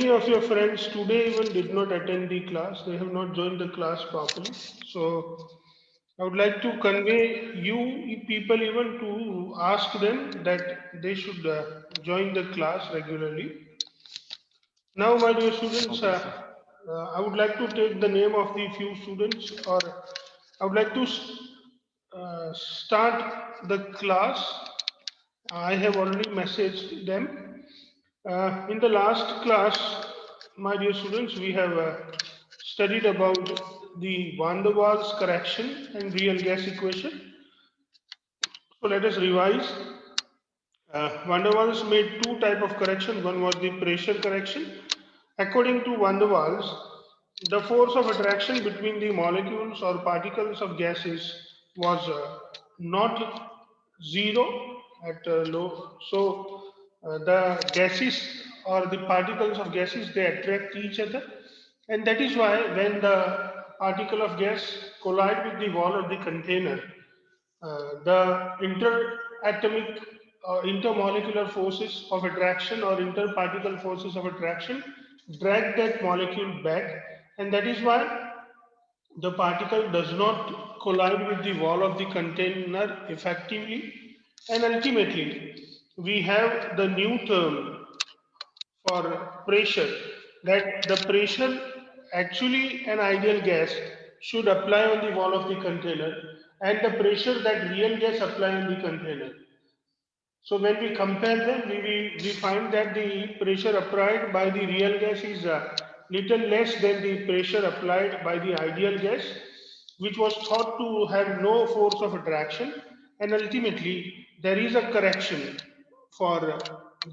of your friends today even did not attend the class. They have not joined the class properly. So I would like to convey you people even to ask them that they should join the class regularly. Now, my dear students, Okay, sir. I would like to take the name of the few students, or I would like to start the class. I have already messaged them. In the last class, my dear students, we have studied about the van der Waals correction and real gas equation. So let us revise. Van der Waals made two type of correction. One was the pressure correction. According to Van der Waals, the force of attraction between the molecules or particles of gases was not zero at low. So the gases or the particles of gases, they attract each other, and that is why when the particle of gas collide with the wall of the container, the interatomic intermolecular forces of attraction or interparticle forces of attraction drag that molecule back, and that is why the particle does not collide with the wall of the container effectively, and ultimately we have the new term for pressure, that the pressure actually an ideal gas should apply on the wall of the container, and the pressure that real gas apply on the container. So when we compare them, we find that the pressure applied by the real gas is little less than the pressure applied by the ideal gas, which was thought to have no force of attraction. And ultimately, there is a correction for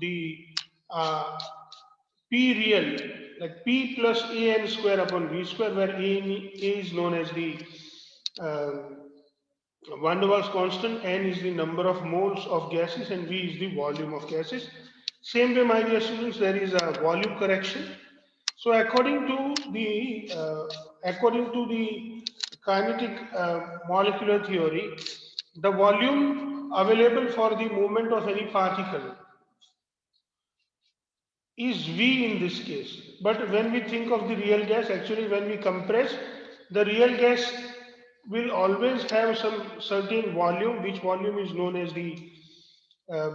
the uh, P real, like P plus A n square upon V square, where A is known as the um Van der Waals constant, n is the number of moles of gases, and V is the volume of gases. Same way, my dear students, there is a volume correction. So according to the kinetic molecular theory, the volume available for the movement of any particle is V in this case. But when we think of the real gas, actually when we compress, the real gas will always have some certain volume, which volume is known as the uh,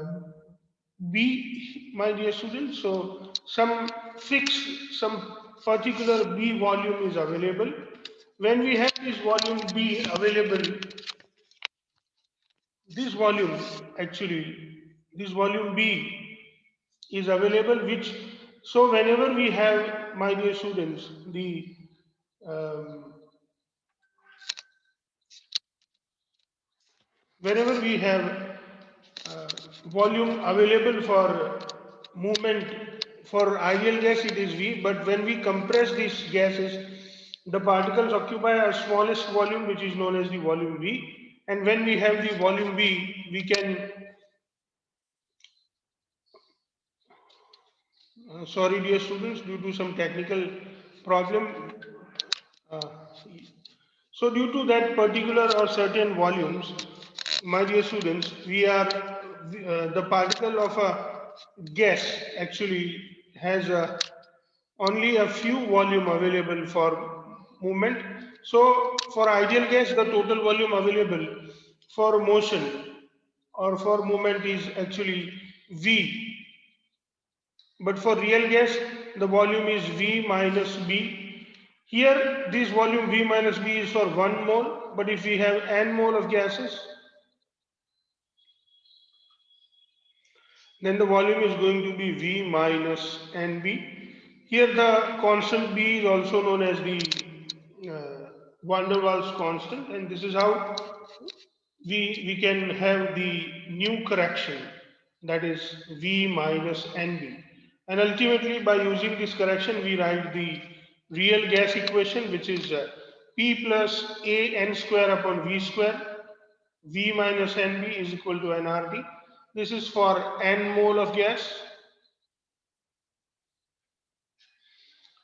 B, my dear students. So some fixed, some particular B volume is available. When we have this volume B available, this volume actually, this volume B is available, which, so whenever we have, my dear students, the um, whenever we have uh, volume available for movement for ideal gas, it is V, but when we compress these gases, the particles occupy a smallest volume, which is known as the volume V, and when we have the volume V, we can sorry dear students, due to some technical problem, uh, so due to that particular or certain volumes, my dear students, we are the particle of a gas actually has only a few volume available for movement. So for ideal gas, the total volume available for motion or for movement is actually V. But for real gas, the volume is V minus B. Here, this volume V minus B is for 1 mole, but if we have n mole of gases, then the volume is going to be V minus NB. Here, the constant B is also known as the van der Waals constant, and this is how we can have the new correction, that is V minus NB. And ultimately, by using this correction, we write the real gas equation, which is P plus A n square upon V square. V minus NB is equal to nRT. This is for n mole of gas.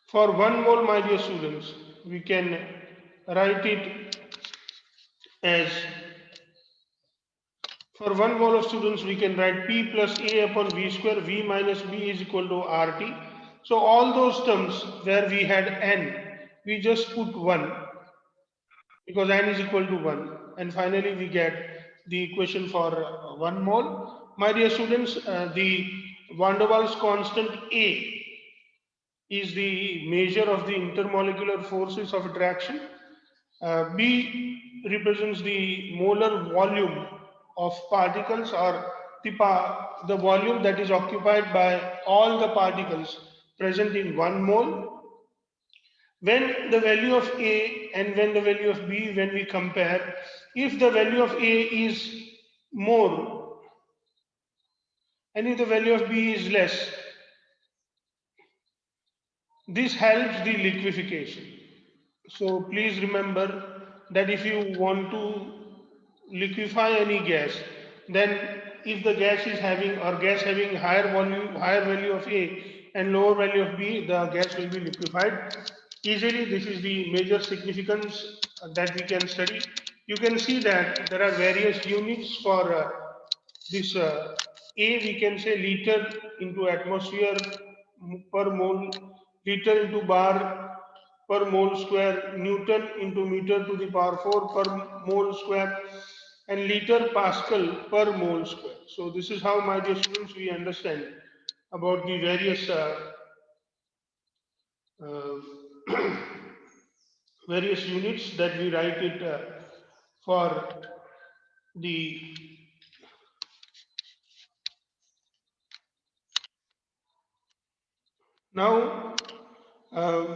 For 1 mole, my dear students, we can write it as, for 1 mole of students, we can write P plus A upon V square. V minus B is equal to RT. So all those terms where we had n, we just put 1 because n is equal to 1. And finally, we get the equation for 1 mole. My dear students, the van der Waals constant A is the measure of the intermolecular forces of attraction. B represents the molar volume of particles, or the volume that is occupied by all the particles present in 1 mole. When the value of A and when the value of B, when we compare, if the value of A is more and if the value of B is less, this helps the liquefaction. So please remember that if you want to liquefy any gas, then if the gas is having or gas having higher volume, higher value of A and lower value of B, the gas will be liquefied easily. This is the major significance that we can study. You can see that there are various units for this A, we can say liter into atmosphere per mole, liter into bar per mole square, Newton into meter to the power 4 per mole square, and liter Pascal per mole square. So this is how, my dear students, we understand about the various uh, various units that we write it for the. Now,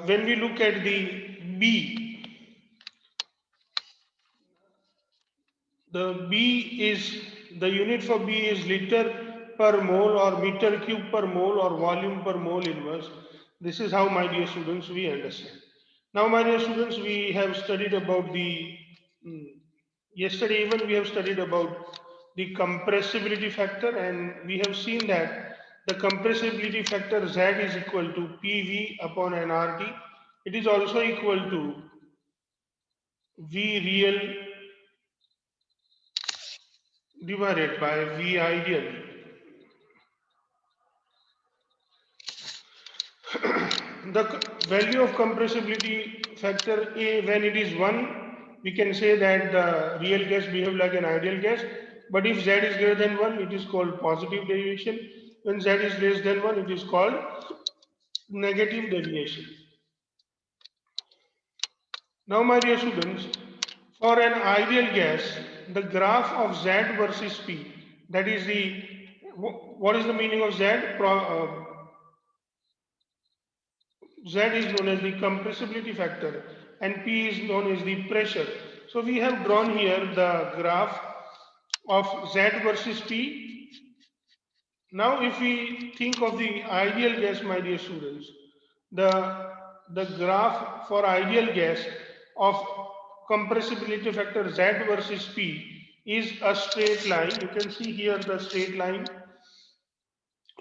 when we look at the B, the B is, the unit for B is liter per mole or meter cube per mole or volume per mole inverse. This is how, my dear students, we understand. Now, my dear students, we have studied about the, yesterday even we have studied about the compressibility factor, and we have seen that the compressibility factor Z is equal to PV upon nRT. It is also equal to V real divided by V ideal. The value of compressibility factor A, when it is 1, we can say that the real gas behave like an ideal gas. But if Z is greater than 1, it is called positive deviation. When Z is less than 1, it is called negative deviation. Now, my dear students, for an ideal gas, the graph of Z versus P, that is the, what is the meaning of Z? Z is known as the compressibility factor and P is known as the pressure. So we have drawn here the graph of Z versus P. Now if we think of the ideal gas, my dear students, the graph for ideal gas of compressibility factor Z versus P is a straight line. You can see here the straight line.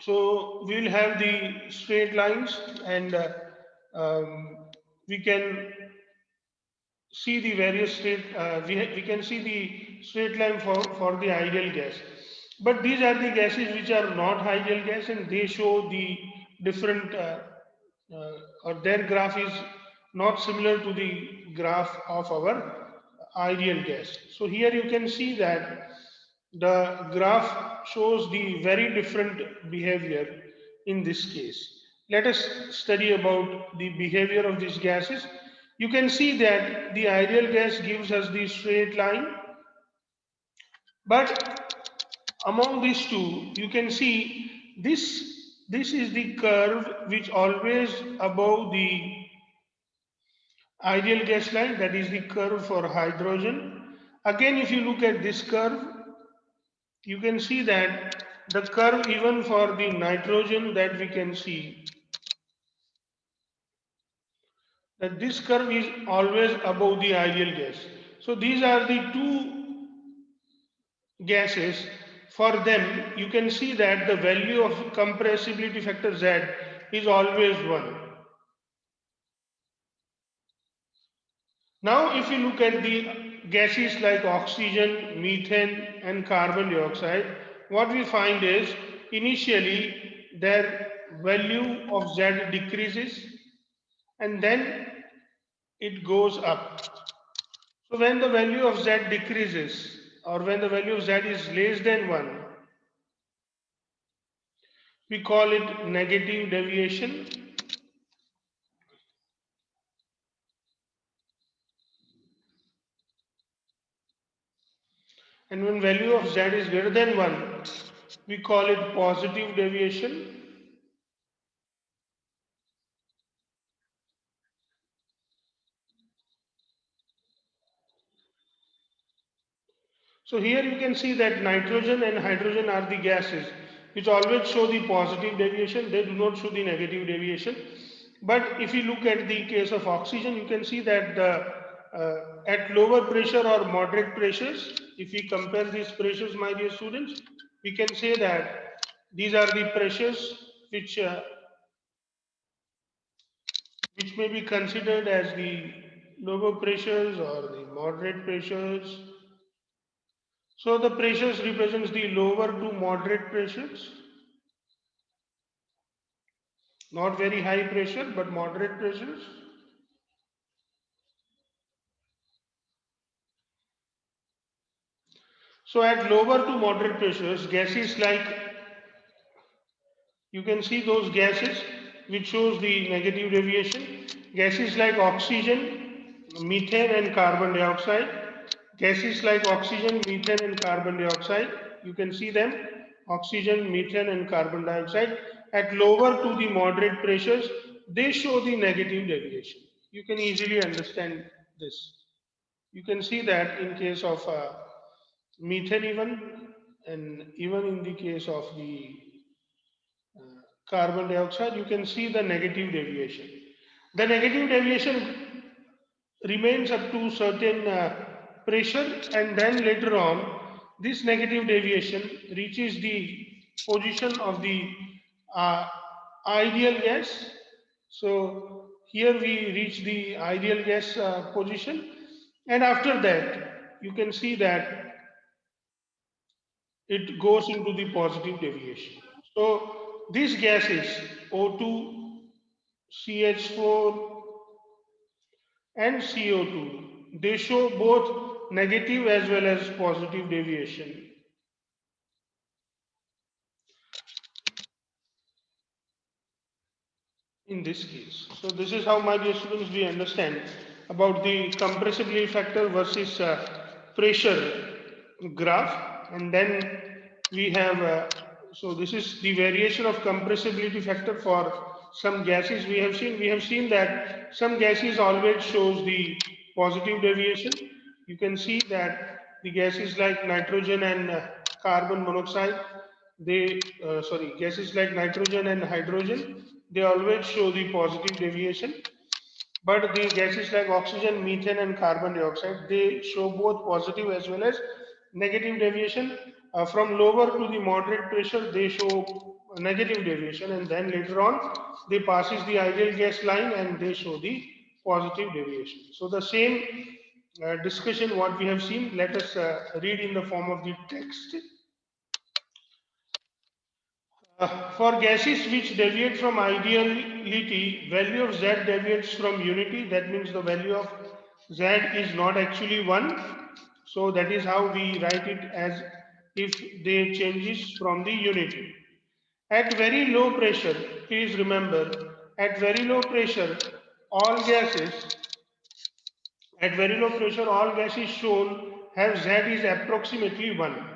So we will have the straight lines, and we can see the various we can see the straight line for the ideal gas. But these are the gases which are not ideal gas, and they show the different, or their graph is not similar to the graph of our ideal gas. So here you can see that the graph shows the very different behavior in this case. Let us study about the behavior of these gases. You can see that the ideal gas gives us the straight line, but among these two, you can see this is the curve which always above the ideal gas line, that is the curve for hydrogen. Again, if you look at this curve, you can see that the curve even for the nitrogen, that we can see that this curve is always above the ideal gas. So these are the two gases. For them, you can see that the value of compressibility factor Z is always 1. Now, if you look at the gases like oxygen, methane, and carbon dioxide, what we find is initially their value of Z decreases and then it goes up. So when the value of Z decreases or when the value of Z is less than 1, we call it negative deviation. And when value of Z is greater than 1, we call it positive deviation. So here you can see that nitrogen and hydrogen are the gases which always show the positive deviation. They do not show the negative deviation. But if you look at the case of oxygen, you can see that at lower pressure or moderate pressures, if we compare these pressures, my dear students, we can say that these are the pressures which may be considered as the lower pressures or the moderate pressures. So the pressures represents the lower to moderate pressures, not very high pressure, but moderate pressures. So at lower to moderate pressures, gases like, you can see those gases which shows the negative deviation. Gases like oxygen, methane and carbon dioxide. Gases like oxygen, methane and carbon dioxide. You can see them, oxygen, methane and carbon dioxide. At lower to the moderate pressures, they show the negative deviation. You can easily understand this. You can see that in case of methane even, and even in the case of the carbon dioxide, you can see the negative deviation. The negative deviation remains up to certain pressure, and then later on this negative deviation reaches the position of the uh, ideal gas. So here we reach the ideal gas position, and after that you can see that it goes into the positive deviation. So these gases O2, CH4 and CO2, they show both negative as well as positive deviation in this case. So this is how, my dear students, we understand about the compressibility factor versus pressure graph. And then we have, so this is the variation of compressibility factor for some gases. We have seen that some gases always shows the positive deviation. You can see that the gases like nitrogen and carbon monoxide, gases like nitrogen and hydrogen, they always show the positive deviation. But the gases like oxygen, methane, and carbon dioxide, they show both positive as well as negative deviation. From lower to the moderate pressure, they show negative deviation, and then later on, they passes the ideal gas line and they show the positive deviation. So the same discussion what we have seen, let us read in the form of the text. For gases which deviate from ideality, value of Z deviates from unity. That means the value of Z is not actually 1. So that is how we write it, as if they changes from the unity. At very low pressure, please remember, at very low pressure, all gases, at very low pressure, all gases shown have Z is approximately 1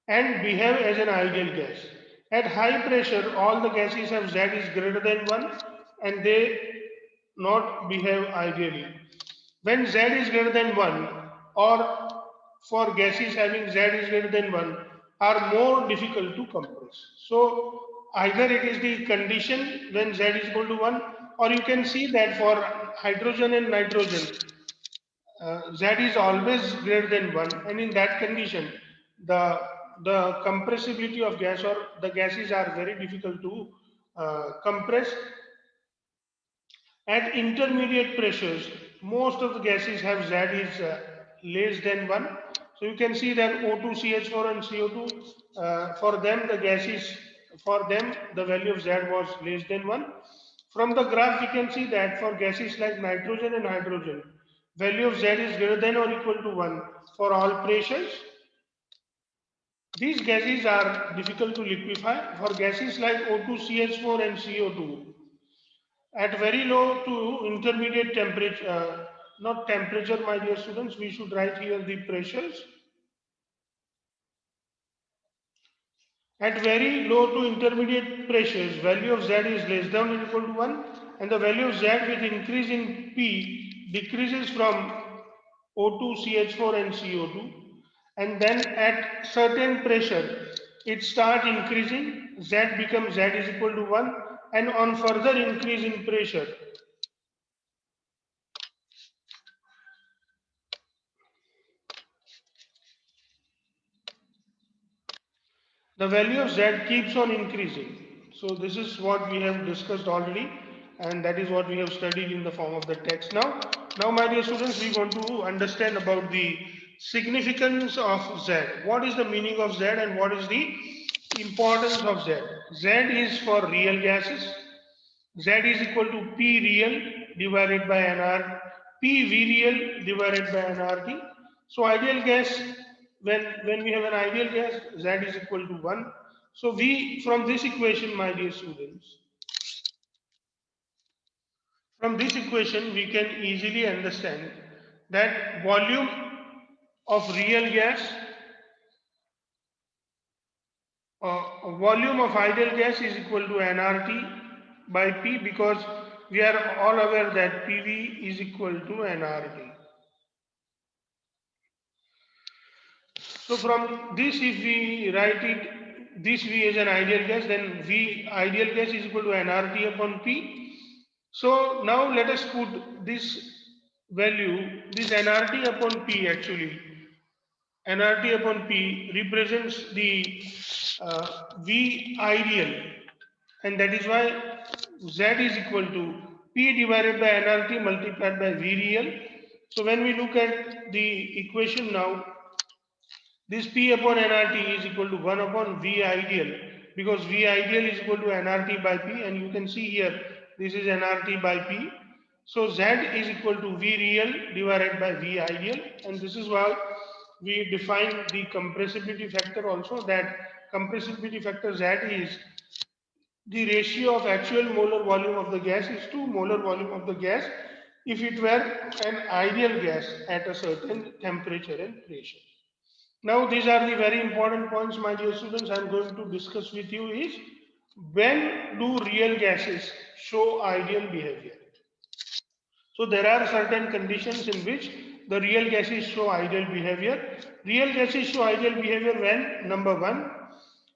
and behave as an ideal gas. At high pressure, all the gases have Z is greater than 1 and they not behave ideally. When Z is greater than 1, or for gases having Z is greater than 1, are more difficult to compress. So either it is the condition when Z is equal to 1, or you can see that for hydrogen and nitrogen, Z is always greater than 1, and in that condition the compressibility of gas, or the gases, are very difficult to compress. At intermediate pressures, most of the gases have Z is less than 1. So you can see that O2, CH4 and CO2, for them the gases for them the value of Z was less than 1. From the graph we can see that for gases like nitrogen and hydrogen, value of Z is greater than or equal to 1 for all pressures. These gases are difficult to liquefy. For gases like O2, CH4 and CO2, at very low to intermediate temperature, not temperature my dear students, we should write here the pressures. At very low to intermediate pressures, value of Z is less than or equal to 1, and the value of Z with increase in P decreases from O2, CH4 and CO2, and then at certain pressure it starts increasing, Z becomes Z is equal to 1, and on further increase in pressure, the value of Z keeps on increasing. So this is what we have discussed already, and that is what we have studied in the form of the text. Now my dear students, we want to understand about the significance of Z. What is the meaning of Z and what is the importance of Z? Z is for real gases. Z is equal to P real divided by NR, P V real divided by NRT. So ideal gas, when we have an ideal gas, Z is equal to 1. So we, from this equation, my dear students, from this equation, we can easily understand that volume of real gas, volume of ideal gas is equal to nRT by P, because we are all aware that PV is equal to nRT. So from this, if we write it, this V is an ideal gas, then V ideal gas is equal to nRT upon P. So now let us put this value, this nRT upon P actually, nRT upon P represents the V ideal, and that is why Z is equal to P divided by nRT multiplied by V real. So when we look at the equation now, this P upon nRT is equal to 1 upon V ideal, because V ideal is equal to nRT by P, and you can see here this is nRT by P. So Z is equal to V real divided by V ideal, and this is why we define the compressibility factor also, that compressibility factor Z is the ratio of actual molar volume of the gas is to molar volume of the gas if it were an ideal gas at a certain temperature and pressure. Now these are the very important points, my dear students, I am going to discuss with you is, when do real gases show ideal behavior? So there are certain conditions in which the real gases show ideal behavior. Real gases show ideal behavior when, number one,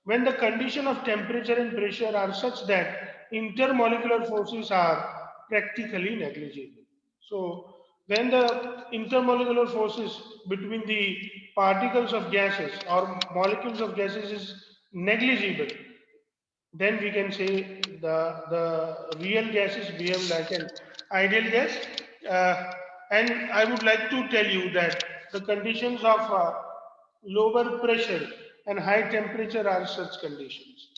when the condition of temperature and pressure are such that intermolecular forces are practically negligible. So when the intermolecular forces between the particles of gases or molecules of gases is negligible, then we can say the real gases behave like an ideal gas. Uh, and I would like to tell you that the conditions of lower pressure and high temperature are such conditions.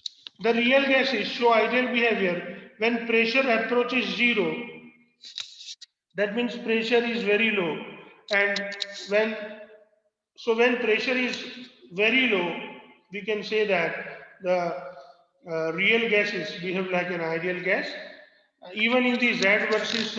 The real gases show ideal behavior when pressure approaches zero. That means pressure is very low, and when when pressure is very low, we can say that the real gases behave like an ideal gas. Even in the Z versus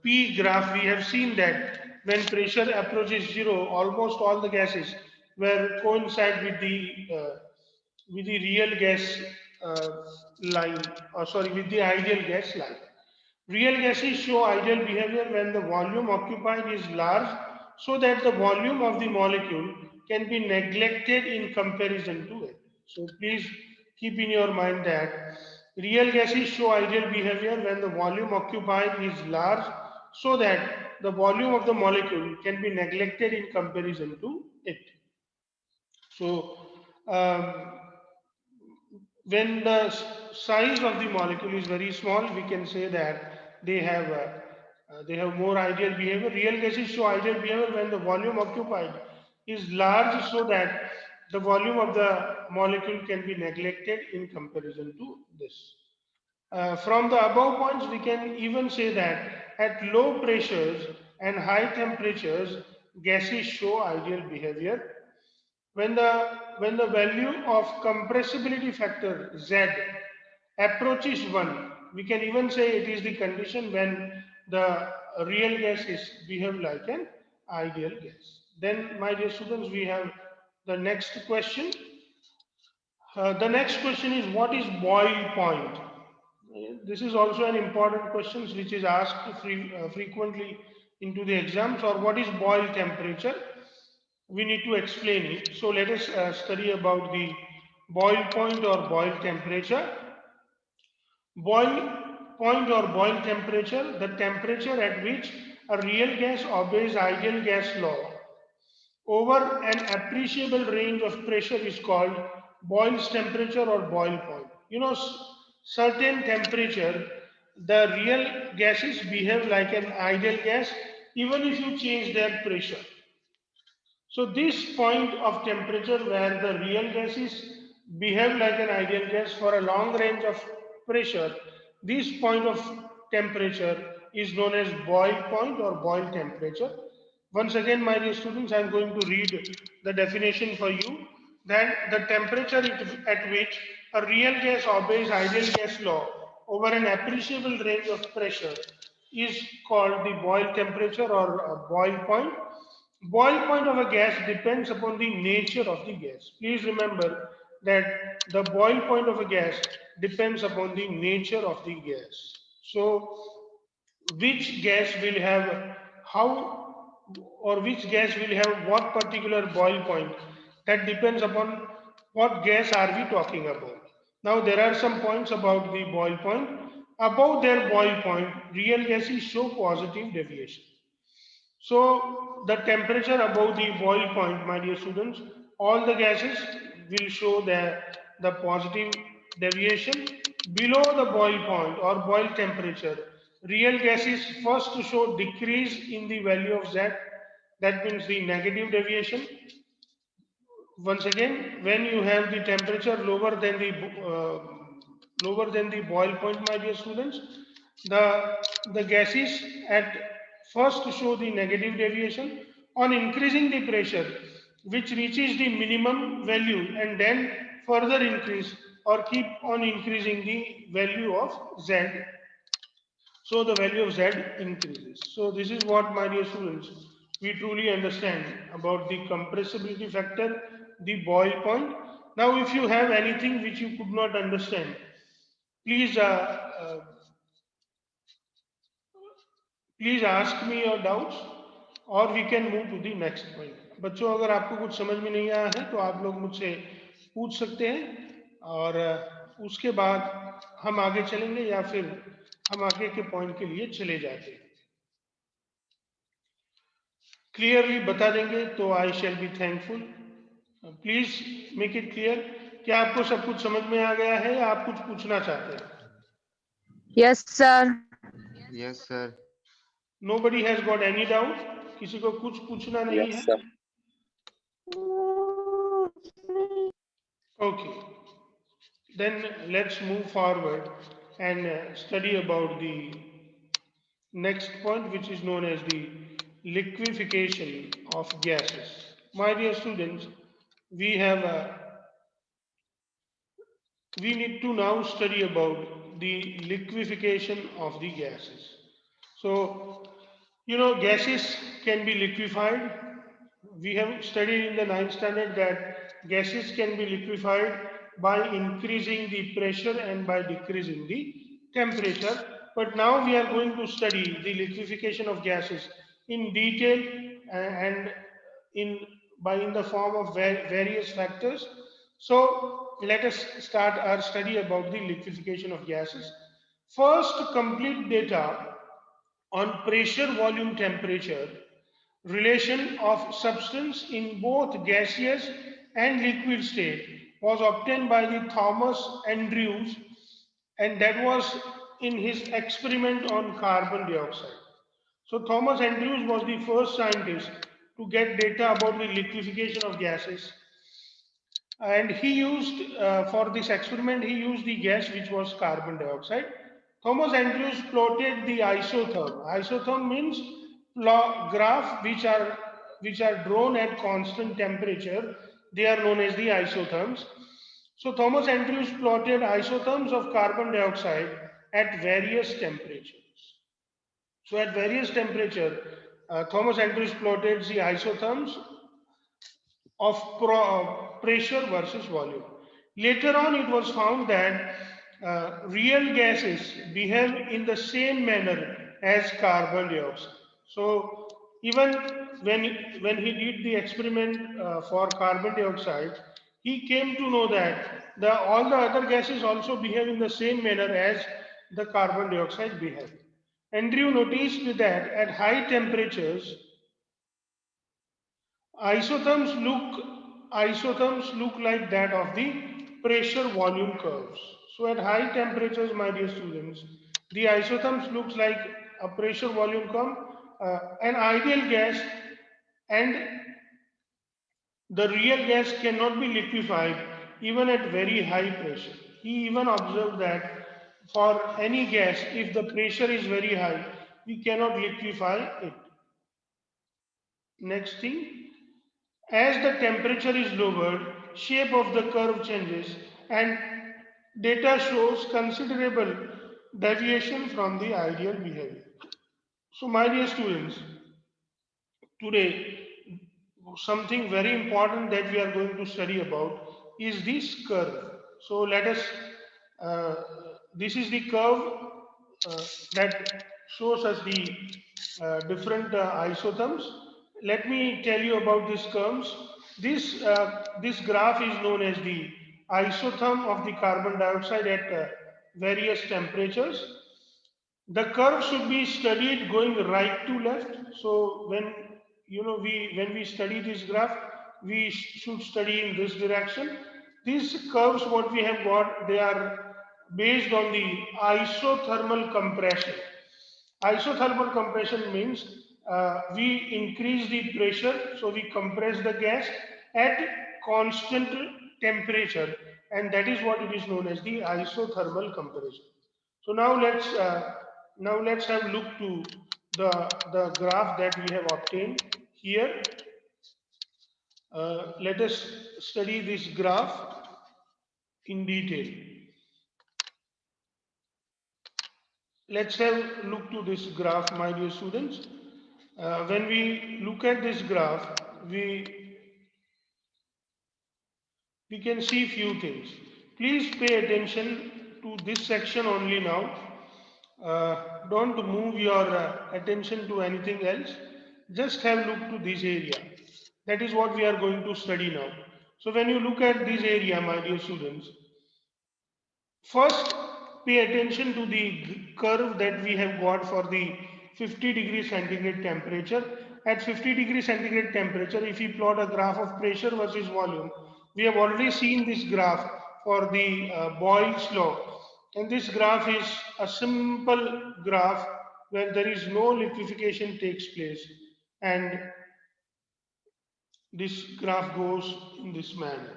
P graph, we have seen that when pressure approaches zero, almost all the gases will coincide with the real gas uh, line, or sorry, with the ideal gas line. Real gases show ideal behavior when the volume occupied is large, so that the volume of the molecule can be neglected in comparison to it. So please keep in your mind that real gases show ideal behavior when the volume occupied is large, so that the volume of the molecule can be neglected in comparison to it. So um, when the size of the molecule is very small, we can say that they have more ideal behavior. Real gases show ideal behavior when the volume occupied is large, so that the volume of the molecule can be neglected in comparison to this. From the above points, we can even say that at low pressures and high temperatures, gases show ideal behavior. When the value of compressibility factor Z approaches 1, we can even say it is the condition when the real gases behave like an ideal gas. Then, my dear students, we have the next question. The next question is, what is Boyle point? This is also an important question which is asked frequently into the exams. Or what is Boyle temperature? We need to explain it. So let us study about the Boyle point or Boyle temperature. Boyle point or Boyle temperature, the temperature at which a real gas obeys ideal gas law over an appreciable range of pressure is called Boyle's temperature or Boyle point. You know, certain temperature, the real gases behave like an ideal gas even if you change their pressure. So this point of temperature where the real gases behave like an ideal gas for a long range of pressure, this point of temperature is known as Boyle point or Boyle temperature. Once again, my dear students, I am going to read the definition for you. That the temperature at which a real gas obeys ideal gas law over an appreciable range of pressure is called the Boyle temperature or Boyle point. Boil point of a gas depends upon the nature of the gas. Please remember that the boil point of a gas depends upon the nature of the gas. So, which gas will have how or which gas will have what particular boil point, that depends upon what gas are we talking about. Now, there are some points about the boil point. Above their boil point, real gases show positive deviation. So the temperature above the boil point, my dear students, all the gases will show the positive deviation. Below the boil point or boil temperature, real gases first show decrease in the value of Z. That means the negative deviation. Once again, when you have the temperature lower than the boil point, my dear students, the gases at first show the negative deviation. On increasing the pressure, which reaches the minimum value and then further increase or keep on increasing the value of Z, so the value of Z increases. So this is what, my dear students, we truly understand about the compressibility factor, the Boyle point. Now, if you have anything which you could not understand, please please ask me your doubts और we can move to the next point. बच्चों, अगर आपको कुछ समझ में नहीं आया है तो आप लोग मुझसे पूछ सकते हैं और उसके बाद हम आगे चलेंगे या फिर हम आगे के पॉइंट के लिए चले जाते हैं. क्लियरली बता देंगे तो I shall be thankful. Please make it clear. क्या आपको सब कुछ समझ में आ गया है या आप कुछ पूछना चाहते हैं? Yes sir. Yes sir. Nobody has got any doubt. किसी को कुछ पूछना नहीं है? Okay, then let's move forward and study about the next point, which is known as the liquefaction of gases. My dear students, we have we need to now study about the liquefaction of the gases. So, you know, gases can be liquefied. We have studied in the 9th standard that gases can be liquefied by increasing the pressure and by decreasing the temperature. But now we are going to study the liquefaction of gases in detail and in the form of various factors. So let us start our study about the liquefaction of gases. First, complete data on pressure, volume, temperature relation of substance in both gaseous and liquid state was obtained by the Thomas Andrews, and that was in his experiment on carbon dioxide. So Thomas Andrews was the first scientist to get data about the liquefaction of gases. and he used for this experiment he used the gas which was carbon dioxide. Thomas Andrews plotted the isotherm. Isotherm means graph which are drawn at constant temperature. They are known as the isotherms. So Thomas Andrews plotted isotherms of carbon dioxide at various temperatures. So at various temperature, Thomas Andrews plotted the isotherms of pressure versus volume. Later on, it was found that real gases behave in the same manner as carbon dioxide. So even when he did the experiment for carbon dioxide, he came to know that all the other gases also behave in the same manner as the carbon dioxide behave. Andrew noticed that at high temperatures, Isotherms look like that of the pressure volume curves. So at high temperatures, my dear students, the isotherms looks like a pressure volume curve, an ideal gas, and the real gas cannot be liquefied even at very high pressure. He even observed that for any gas, if the pressure is very high, we cannot liquefy it. Next thing, as the temperature is lowered, shape of the curve changes and data shows considerable deviation from the ideal behavior. So my dear students, today something very important that we are going to study about is this curve. So let us, uh, this is the curve that shows us the different isotherms. Let me tell you about these curves. This graph is known as the isotherm of the carbon dioxide at various temperatures. The curve should be studied going right to left. So when we study this graph, we should study in this direction. These curves, what we have got, they are based on the isothermal compression. Isothermal compression means we increase the pressure, so we compress the gas at constant temperature, and that is what it is known as the isothermal compression. So now let's have a look to the graph that we have obtained here. Let us study this graph in detail. Let's have a look to this graph, my dear students. When we look at this graph, we we can see few things. Please pay attention to this section only now. Don't move your attention to anything else. Just have a look to this area. That is what we are going to study now. So when you look at this area, my dear students, first, pay attention to the curve that we have got for the 50 degree centigrade temperature. At 50 degree centigrade temperature, if we plot a graph of pressure versus volume, we have already seen this graph for the Boyle's law. And this graph is a simple graph where there is no liquefaction takes place. And this graph goes in this manner.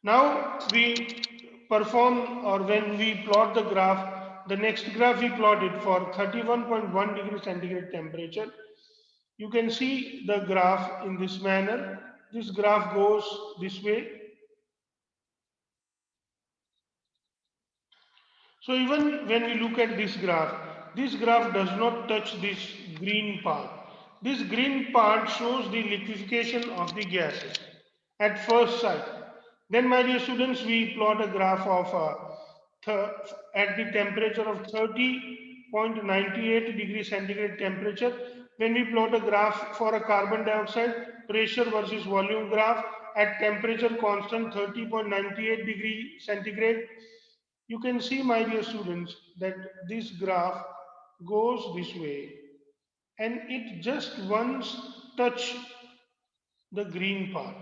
Now we perform, or when we plot the graph, the next graph we plotted for 31.1 degree centigrade temperature. You can see the graph in this manner. This graph goes this way. So even when we look at this graph does not touch this green part. This green part shows the liquefaction of the gases at first sight. Then, my dear students, we plot a graph of at the temperature of 30.98 degree centigrade temperature. When we plot a graph for a carbon dioxide pressure versus volume graph at temperature constant 30.98 degree centigrade, you can see, my dear students, that this graph goes this way and it just once touch the green part.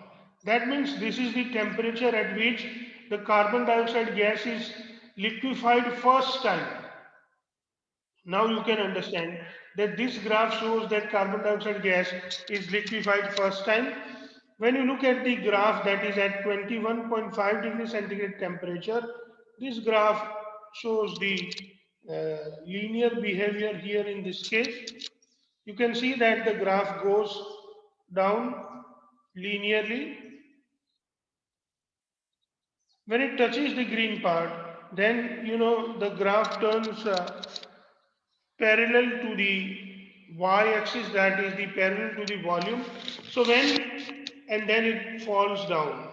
That means this is the temperature at which the carbon dioxide gas is liquefied first time. Now you can understand that this graph shows that carbon dioxide gas is liquefied first time. When you look at the graph that is at 21.5 degrees centigrade temperature, this graph shows the linear behavior here in this case. You can see that the graph goes down linearly. When it touches the green part, then the graph turns parallel to the y-axis, that is the parallel to the volume. So and then it falls down.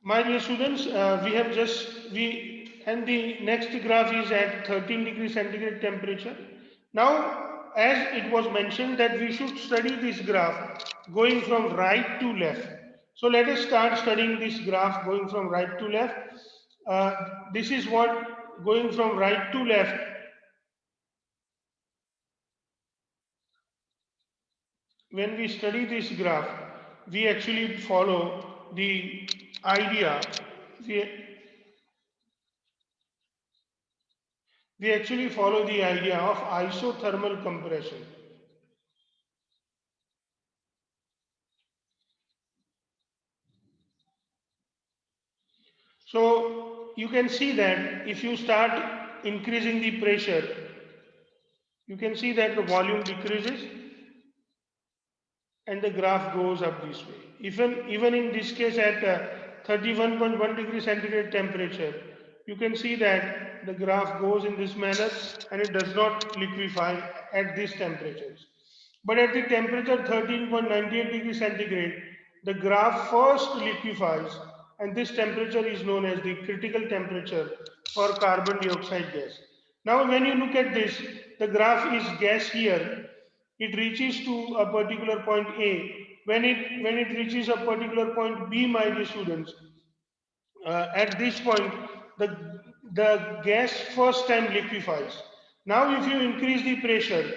My dear students, and the next graph is at 13 degrees centigrade temperature. Now, as it was mentioned that we should study this graph going from right to left. So let us start studying this graph going from right to left. This is what going from right to left. When we study this graph, we actually follow the idea. We, we actually follow the idea of isothermal compression. So you can see that if you start increasing the pressure, you can see that the volume decreases and the graph goes up this way. Even in this case at 31.1 degree centigrade temperature, you can see that the graph goes in this manner and it does not liquefy at these temperatures. But at the temperature 13.98 degree centigrade, the graph first liquefies, and this temperature is known as the critical temperature for carbon dioxide gas. Now when you look at this, the graph is gas here. It reaches to a particular point A. When it reaches a particular point B, my dear students, at this point the gas first time liquefies. Now if you increase the pressure,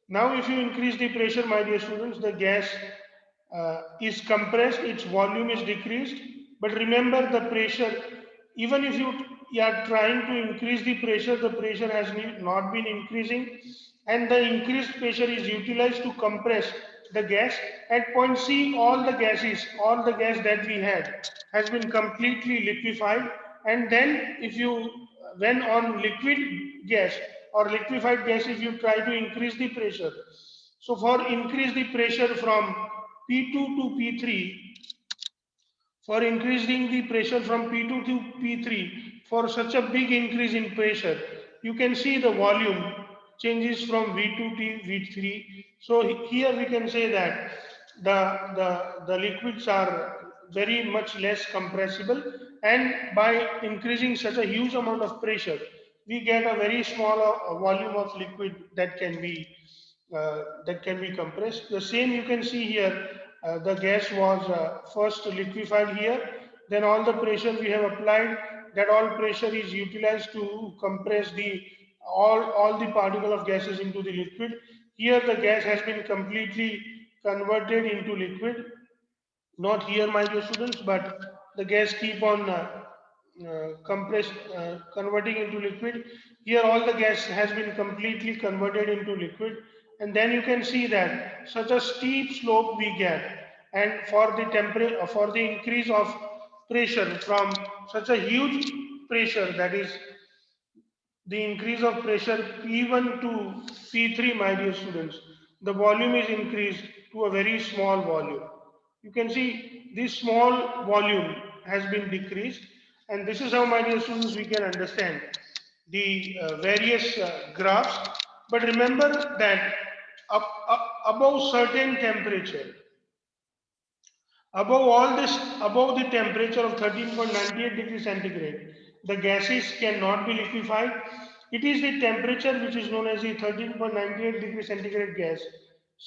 my dear students, the gas is compressed, its volume is decreased. But remember the pressure, even if you are trying to increase the pressure has not been increasing, and the increased pressure is utilized to compress the gas. At point C, all the gas that we had has been completely liquefied. And then when on liquid gas or liquefied gas, if you try to increase the pressure, so for increase the pressure from P2 to P3, for increasing the pressure from P2 to P3, for such a big increase in pressure, you can see the volume changes from V2 to V3. So here we can say that the liquids are very much less compressible, and by increasing such a huge amount of pressure, we get a very small volume of liquid that can be compressed. The same you can see here. The gas was first liquefied here, then all the pressure we have applied, that all pressure is utilized to compress the all the particle of gases into the liquid. Here the gas has been completely converted into liquid, not here my dear students, but the gas keep on converting into liquid. Here all the gas has been completely converted into liquid, and then you can see that such a steep slope we get. And for the temperature, for the increase of pressure from such a huge pressure, that is the increase of pressure P1 to P3, my dear students, the volume is increased to a very small volume. You can see this small volume has been decreased, and this is how, my dear students, we can understand the various graphs. But remember that above certain temperature, above the temperature of 13.98 degrees centigrade, the gases cannot be liquefied. It is the temperature which is known as the 13.98 degrees centigrade gas,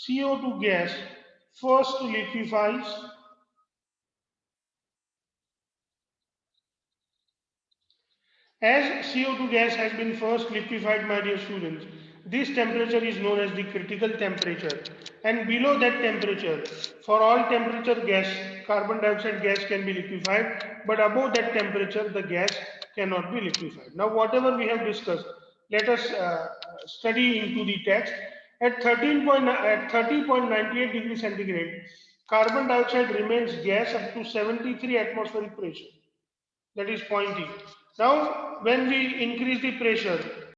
CO2 gas, first liquefies. As CO2 gas has been first liquefied, my dear students, this temperature is known as the critical temperature. And below that temperature, for all temperature gas, carbon dioxide gas can be liquefied, but above that temperature, the gas cannot be liquefied. Now, whatever we have discussed, let us study into the text. At 30.98 degrees centigrade, carbon dioxide remains gas up to 73 atmospheric pressure. That is point E. Now, when we increase the pressure,